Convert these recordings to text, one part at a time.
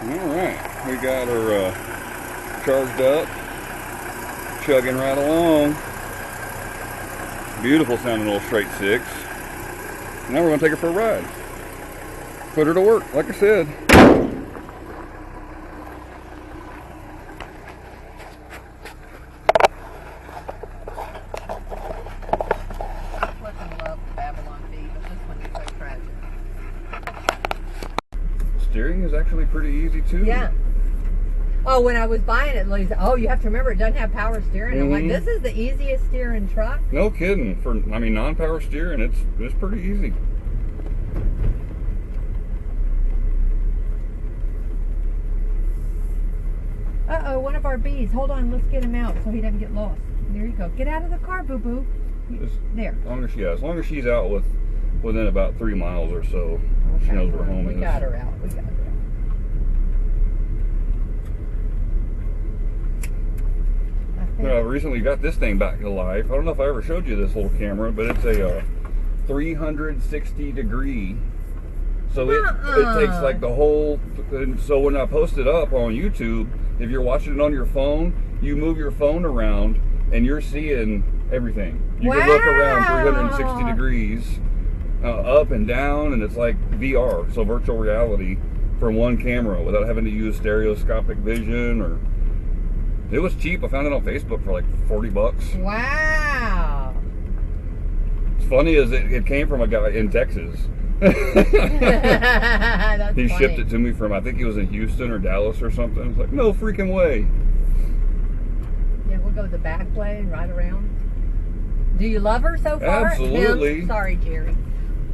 Alright, we got her charged up, chugging right along. Beautiful sounding little straight six. Now we're going to take her for a ride. Put her to work, like I said. Steering is actually pretty easy too. Yeah. Oh, when I was buying it, Lily said, "Oh, you have to remember it doesn't have power steering." I'm like, "This is the easiest steering truck." No kidding. For non-power steering, it's pretty easy. Uh-oh, one of our bees. Hold on, let's get him out so he doesn't get lost. There you go. Get out of the car, boo-boo. There. As long as she's out within about 3 miles or so, okay. She knows where home is. We got her out. We got her out. I recently got this thing back to life. I don't know if I ever showed you this little camera, but it's a 360 degree. So it takes like the whole. So when I post it up on YouTube, if you're watching it on your phone, you move your phone around and you're seeing everything. You can look around 360 degrees, up and down, and it's like VR, so virtual reality from one camera without having to use stereoscopic vision or. It was cheap. I found it on Facebook for like 40 bucks. Wow. It's funny as it came from a guy in Texas. He shipped it to me from, I think he was in Houston or Dallas or something. It's like, no freaking way. Yeah, we'll go the back way and ride around. Do you love her so far? Absolutely. Him? Sorry, Jerry.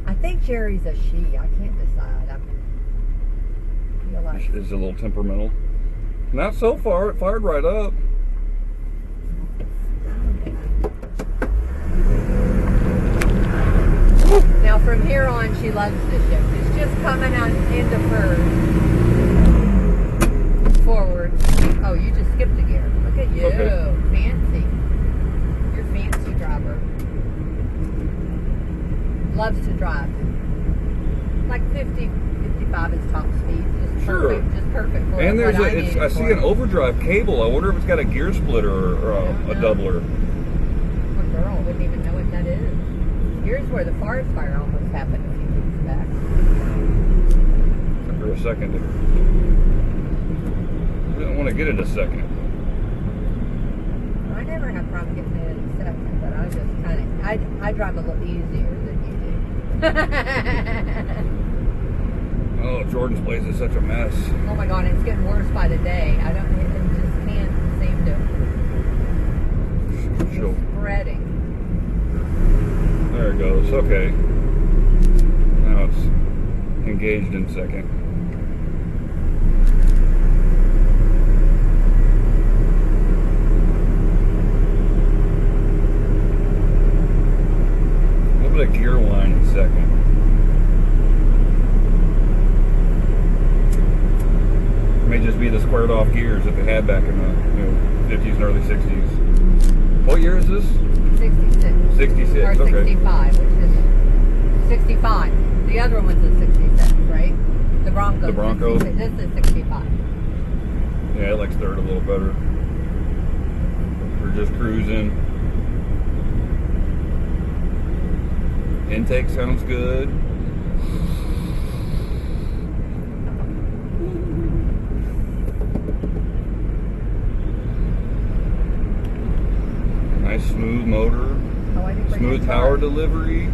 I think Jerry's a she. I can't decide. I feel like it's a little temperamental. Not so far. It fired right up. Now from here on, she loves the shift. It's just coming on into her forward. Oh, you just skipped a gear. Look at you. Okay. Fancy. You're a fancy driver. Loves to drive. Like 50, 55 is top speed. Just perfect. Just perfect for and there's I see an overdrive cable. I wonder if it's got a gear splitter or a doubler. Poor girl wouldn't even know what that is. Here's where the forest fire almost happened a few weeks back. Took her a second. We don't want to get it a second. I never have problem getting it in a second, but I just I drive a little easier than you do. Oh, Jordan's place is such a mess. Oh my God, it's getting worse by the day. It just can't seem to. It's spreading. There it goes. Okay. Now it's engaged in second. A little bit of gear line in second. May just be the squared off gears that they had back in the 50s and early 60s. What year is this? 66. 66, or 65, which is 65. The other one's a 66, right? The Bronco. The Bronco. This is 65. Yeah, it likes third a little better. We're just cruising. Intake sounds good. Nice smooth motor. Smooth power delivery.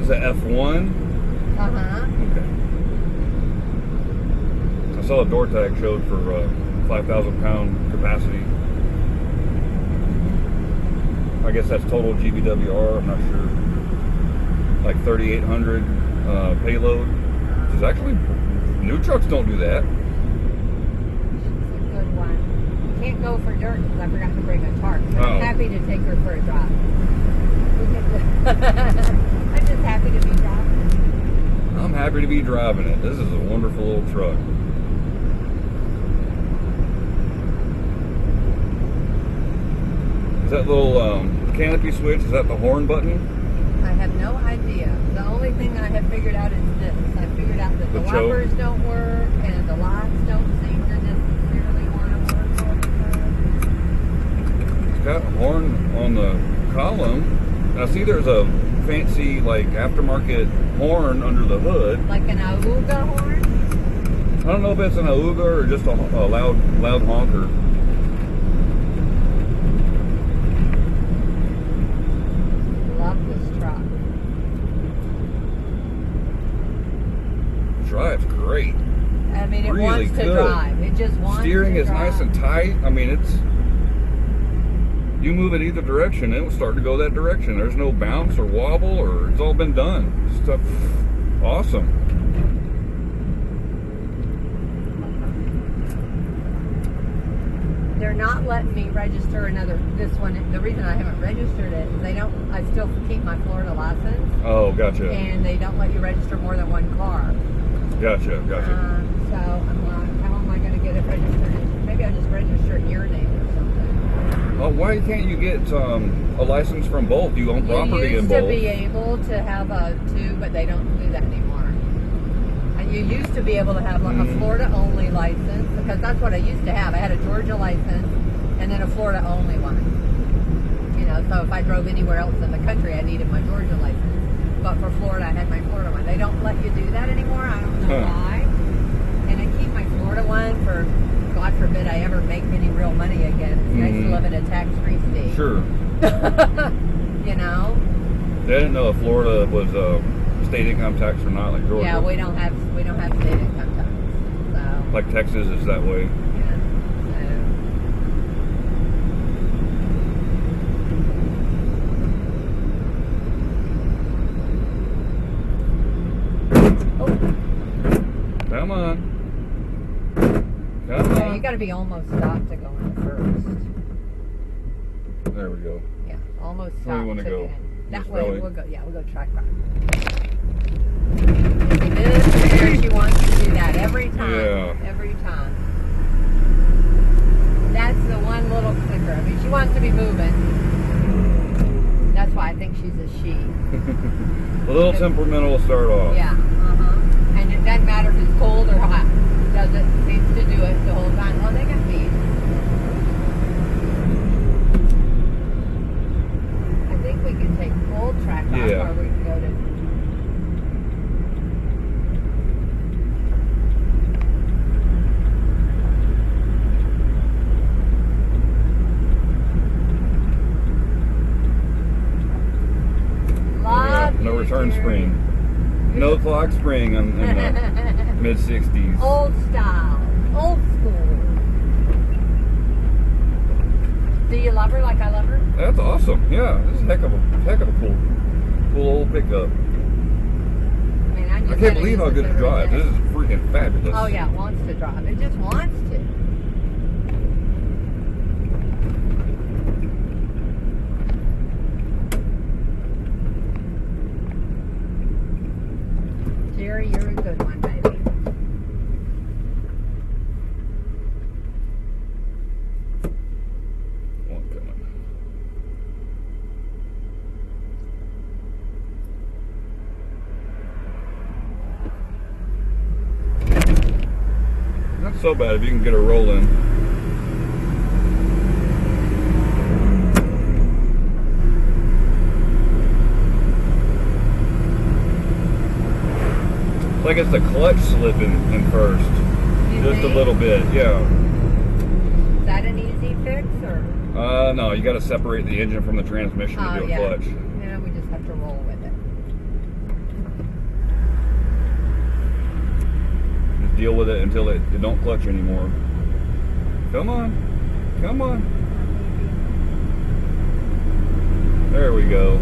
Is that F1? Uh-huh. Okay. I saw a door tag showed for 5,000 pound capacity. I guess that's total GBWR, I'm not sure. Like 3,800 payload. Which is actually, new trucks don't do that. It's a good one. can't go for dirt because I forgot to bring a tarp. But Oh. I'm happy to take her for a drive. I'm just happy to be driving it. I'm happy to be driving it. This is a wonderful little truck. Is that little canopy switch, is that the horn button? I have no idea. The only thing I have figured out is this. I figured out that the The choke? wipers don't work and the lights don't seem to necessarily want to work all the time. It's got a horn on the column. Now see there's a fancy like aftermarket horn under the hood. Like an Auga horn? I don't know if it's an Auga or just a loud honker. Love this truck. Drive's great. I mean, it Really wants to good. drive. It just wants Steering to is drive. nice and tight. I mean, it's you move it either direction, it will start to go that direction. There's no bounce or wobble, or it's all been done. Stuff awesome. They're not letting me register this one. The reason I haven't registered it is I still keep my Florida license, Oh, gotcha. and they don't let you register more than one car. Gotcha. So I'm like, how am I going to get it registered? Maybe I'll just register it in your name or something. Oh, why can't you get a license from both? You own property You in used to both. be able to have two, but they don't do that anymore. And you used to be able to have like a Florida only license, because that's what I used to have. I had a Georgia license and then a Florida only one. You know, so if I drove anywhere else in the country, I needed my Georgia license. But for Florida, I had my Florida one. They don't let you do that anymore. I don't know why. And I keep my Florida one for, God forbid, I ever make any real money again. It's nice to live in a tax-free state. Sure. You know? I didn't know if Florida was state income tax or not, like Georgia. Yeah, we don't have state income tax. So Like Texas is that way. yeah. Come on. Yeah, you got to be almost stopped to go in first. There we go. Yeah, almost Where do stopped you wanna to go? get in. That This way valley? we'll go. Yeah, we'll go track back. See, this is where she wants to do that every time. Yeah. Every time. That's the one little clicker. I mean, she wants to be moving. That's why I think she's a she. A little temperamental to start off. Yeah. And it doesn't matter if it's cold or hot. Seems to do it the whole time. Well, they got bees. I think we can take full track off, Yeah. or we can go to. Love No you, return dear. spring. No clock spring in the mid 60s. Old style. Old school. Do you love her like I love her? That's awesome. Yeah, this is a heck of a cool old pickup. I mean, I can't believe how good it drives. This is freaking fabulous. Oh yeah, it wants to drive. It just wants to. Jerry, you're a good one, baby. One coming. Not so bad if you can get her rolling. It's like it's the clutch slipping in first. You Just a think? little bit, yeah. Is that an easy fix or? No, you got to separate the engine from the transmission to do a yeah. clutch. Yeah, we just have to roll with it. Just deal with it until it don't clutch anymore. Come on. Come on. There we go.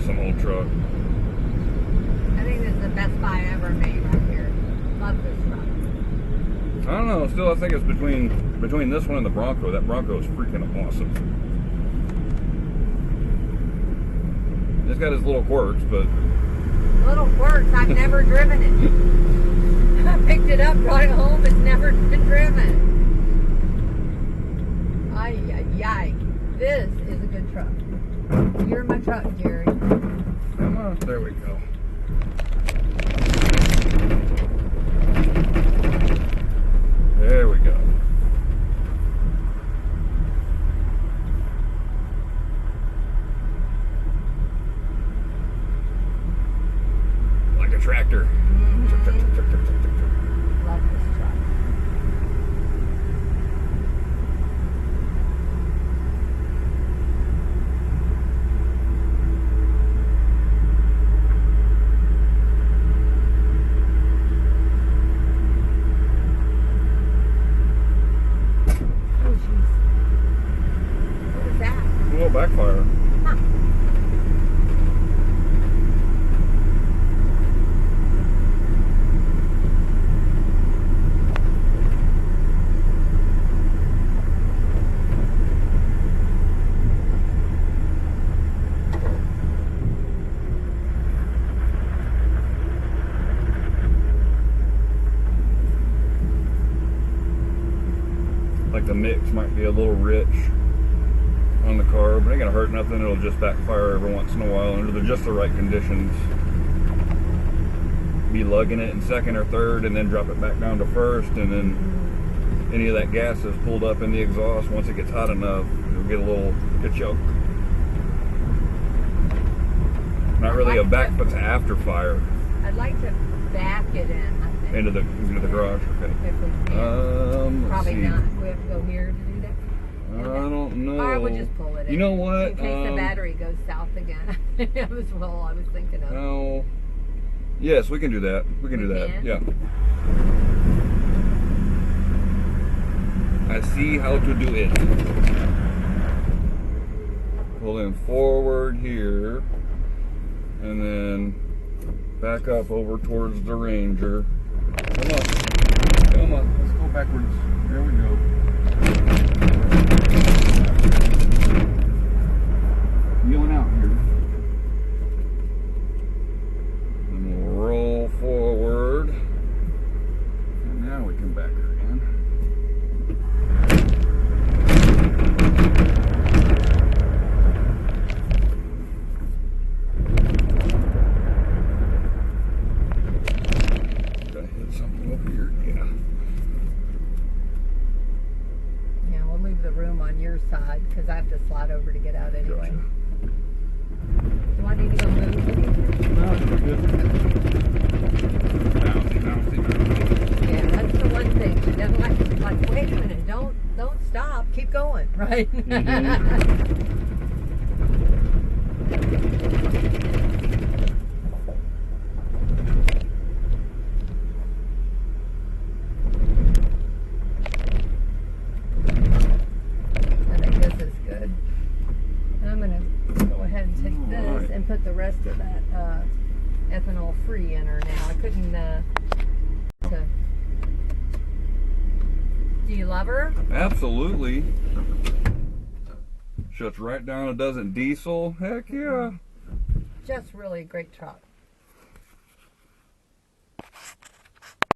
awesome old truck. I think this is the best buy ever made right here. Love this truck. I don't know. Still, I think it's between this one and the Bronco. That Bronco is freaking awesome. It's got its little quirks, but Little quirks. I've never driven it. I picked it up, brought it home. It's never been driven. Ay, ay, ay. This is a good truck. You're my truck, Jerry. come on. There we go. There we go. Like a tractor. Love this truck. Oh, jeez. What was that? A little backfire. Huh. Like the mix might be a little rich on the car, but it ain't gonna hurt nothing. It'll just backfire every once in a while under just the right conditions. Be lugging it in second or third and then drop it back down to first, and then any of that gas is pulled up in the exhaust. Once it gets hot enough, it'll get a little choke. Not really a back, but it's an after fire. I'd like to back it in, I think. Into the garage, okay. If we can. Let's Probably see. not. We have to go here to do that. I don't know. Or we'll just pull it in. You know what? In case the battery goes south again. That was all I was thinking of. No. Yes, we can do that. We can do that. can? Yeah. I see how to do it. Pull in forward here, and then back up over towards the Ranger. Come on. Come on. Let's go backwards. There we go. Going out here. And we'll roll forward. And now we can back her in. Did I hit something over here? Yeah. Yeah, we'll leave the room on your side because I have to slide over to get out anyway. Gotcha. Do I need to go move anything? No, we're good. Bouncy, bouncy, bouncy. Yeah, that's the one thing. She doesn't like, wait a minute, don't stop. Keep going, right? I think this is good. And I'm going to go ahead and take this Alright. and put the rest of that ethanol free in her now. I couldn't. Do you love her? Absolutely. Shuts right down. It doesn't diesel. Heck yeah. Just really a great truck.